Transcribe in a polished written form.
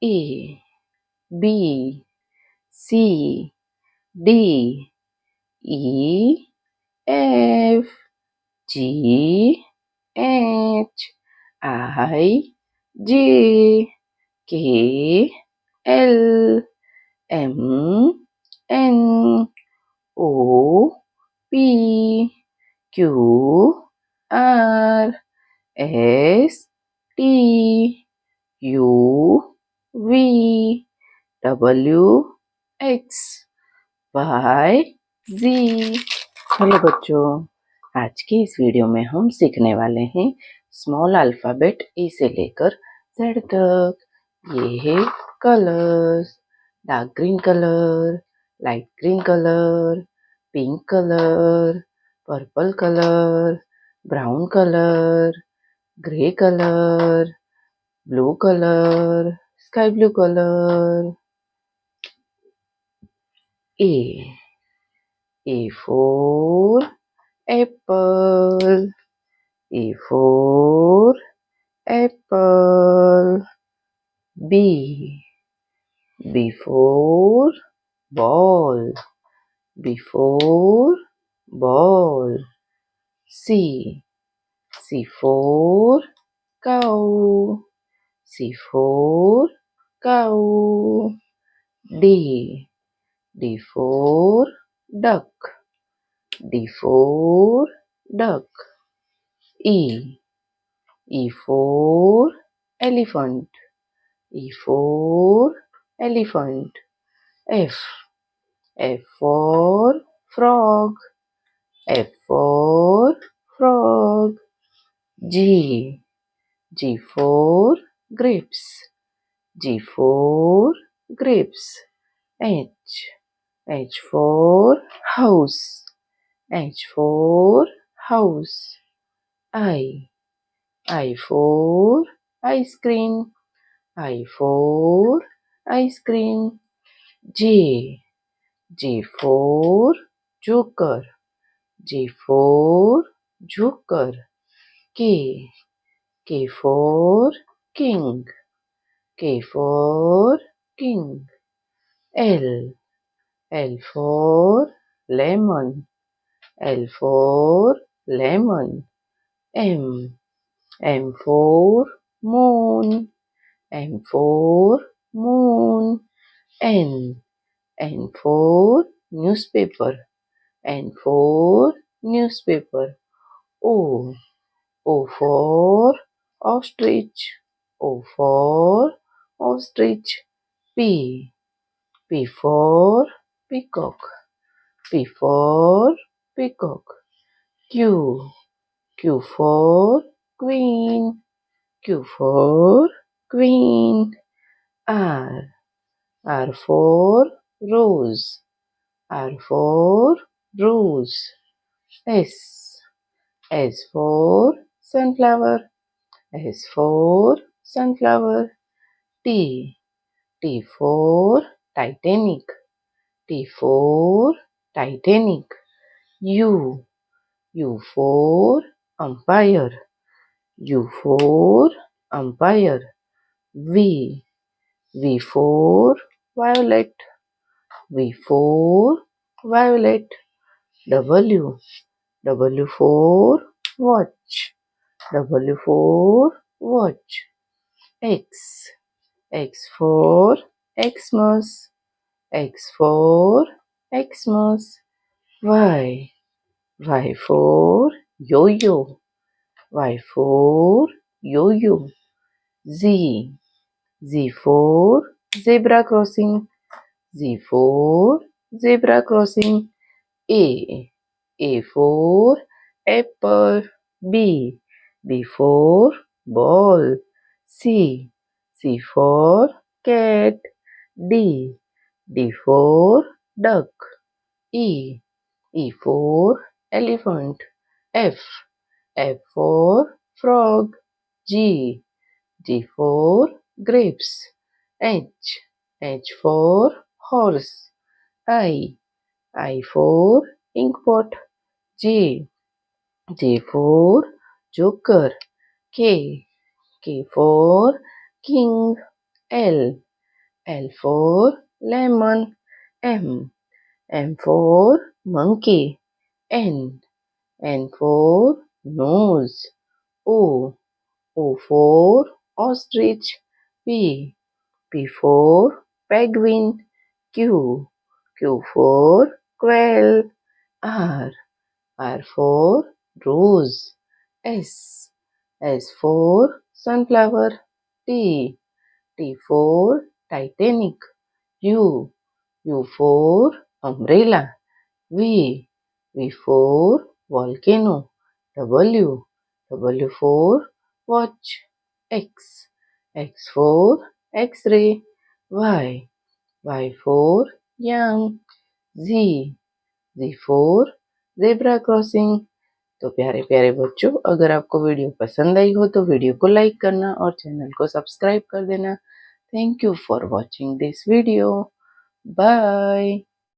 A B C D E F G H I J K L M N O P Q R S T U V W X Y Z। Hello बच्चों, आज के इस video में हम सीखने वाले हैं small alphabet ए से लेकर जेड तक। ये है colours: dark green colour, light green colour, pink colour, purple colour, brown colour, grey colour, blue colour, sky blue colour. A for apple. A for apple. B. B for ball. B for ball. C. C for cow. C for cow. D. D for duck. D for duck. E. E for elephant. E for elephant. F. F for frog. F for frog. G. G for grapes. G for grapes. H. H for house. H for house. I. I for ice cream. I for ice cream. J. J for joker. J for joker. K. K for king. K for king. L. L for lemon. L for lemon. M. M for moon. M for moon. N. N for newspaper. N for newspaper. O. O for ostrich. O for ostrich. P. P for peacock. P for peacock. Q. Q for queen. Q for queen. R. R for rose. R for rose. S. S for sunflower. S for sunflower. T. T for Titanic. T for Titanic. U. U for umpire. U for umpire. V. V for violet. V for violet. W. W for watch. W for watch. X. X for Xmas. X for Xmas. Y. Y for yo-yo. Y for yo-yo. Z. Z for zebra crossing. Z for zebra crossing. A. A for apple. B. B for ball. C. C for cat. D. D for duck. E. E for elephant. F. F for frog. G. G for grapes. H. H for horse. I. I for inkpot. J. J for joker. K. K for king. L. L for lemon. M for monkey. N for nose. O for ostrich. P for penguin. Q for quail. R for rose. S for sunflower. T for Titanic. U for umbrella. V for volcano. W for watch. X for X-ray. Y for yam. Z for zebra crossing. तो प्यारे प्यारे बच्चों, अगर आपको video पसंद आई हो तो video को लाइक करना और चैनल को सब्सक्राइब कर देना। Thank you for watching this video. Bye.